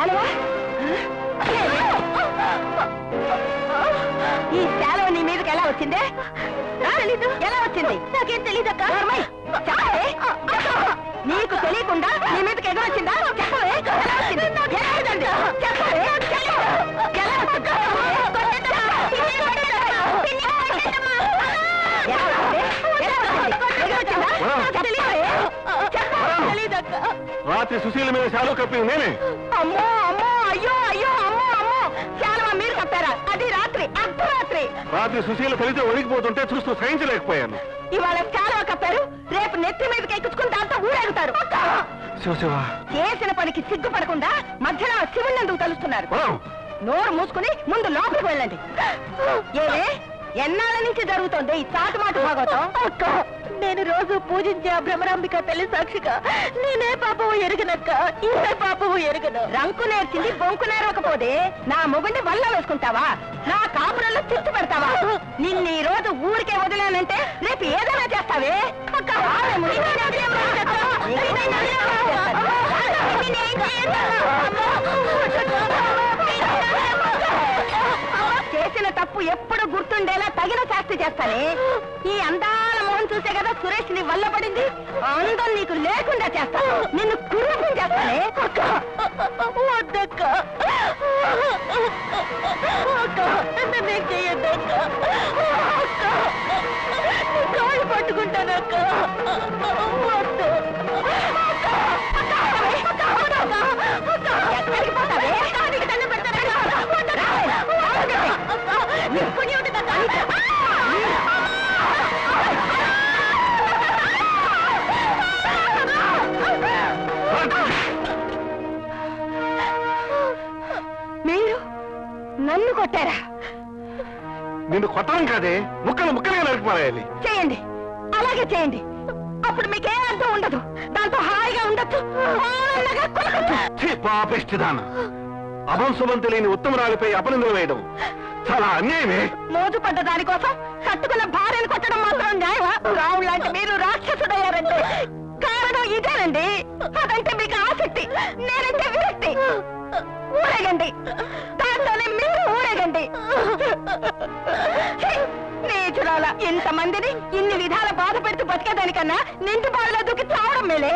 శాలువా ఈ శాలువ నీ మీదకి ఎలా వచ్చిందే? తెలీదు. ఎలా వచ్చింది? నాకేం తెలీదక్క. నీకు తెలియకుండా నీ మీదకి ఎదురొచ్చిందా? చెప్పవే. ఎలా వచ్చింది? చెప్పవే. రాత్రి సుశీల మీద శాలువ కప్పింది నేనే. అమ్మో అమ్మో అయ్యో అయ్యో అమ్మో అమ్మో శాలువ మీరు కప్పారా? అది రాత్రి అర్ధరాత్రి. రాత్రి సుశీల కలిసి ఒడిగిపోతుంటే చూస్తూ సహించలేకపోయాను. ఇవాళ శాలువ కప్పారు, రేపు నెత్తి మీదకి ఎక్కించుకుని దాంతో ఊరేగుతారు. చేసిన పనికి సిగ్గుపడకుండా మధ్యలో శివుణ్ణెందుకు తలుస్తున్నారు? నోరు మూసుకుని ముందు లోపలికి వెళ్ళండి. ఏమే ఎన్నాళ్ళ నుంచి జరుగుతోంది ఈ చాటుమాటు భాగవతం? అక్క, నేను రోజు పూజించే ఆ భ్రమరాంబిక తల్లి సాక్షిగా నేనే పాపము ఎరుగనక్క, ఏ పాపము ఎరుగను. రంకు నేర్చింది బొంకు నేరవకపోతే నా మొగుడిని వల్ల వేసుకుంటావా? నా కాపురంలో చిచ్చు పెడతావా? నిన్ను ఈ రోజు ఊరికే వదిలేనంటే రేపు ఏదైనా చేస్తావే. అక్క చేసిన తప్పు ఎప్పుడు గుర్తుండేలా తగిన శాస్తి చేస్తానే. ఈ అందాల మొహం చూసే కదా సురేష్ నీ వల్ల పడింది. అందం నీకు లేకుండా చేస్తా, నిన్ను కుర్రపం చేస్తానే. వద్దక్క, నేను చెయ్యద్దక్క. కాళ్ళు పట్టుకుంటానక్క. వద్దు. ఎక్కడికి పోతావే? దండం పెడతాను. మీరు నన్ను కొట్టారా? నిన్ను కొట్టడం కాదే, ముక్కలు ముక్కలుగా నరికిపోయాలి. చేయండి, అలాగే చేయండి. అప్పుడు మీకే అర్థం ఉండదు, దాంతో హాయిగా ఉండొచ్చు. పాపిష్టిదాన, అభంశుభం తెలియని ఉత్తమరాలిపై అపనిందలు వేయడం చాలా అన్యాయమే. మోజు పడ్డ దానికోసం కట్టుకున్న భార్యను కొట్టడం మాత్రం న్యాయమా? రావుడు లాంటి మీరు రాక్షసుడయ్యారంటే కారణం ఇదేనండి. అదంటే మీకు ఆసక్తి, నేనంటే విరక్తి. ఊరేగండి, దాంట్లోనే మీరు ఊరేగండి. నీచురాల, ఇంతమందిని ఇన్ని విధాల బాధ పెడుతూ బతికేదానికన్నా నిండు బావిలో దూకి చావడం మేలే.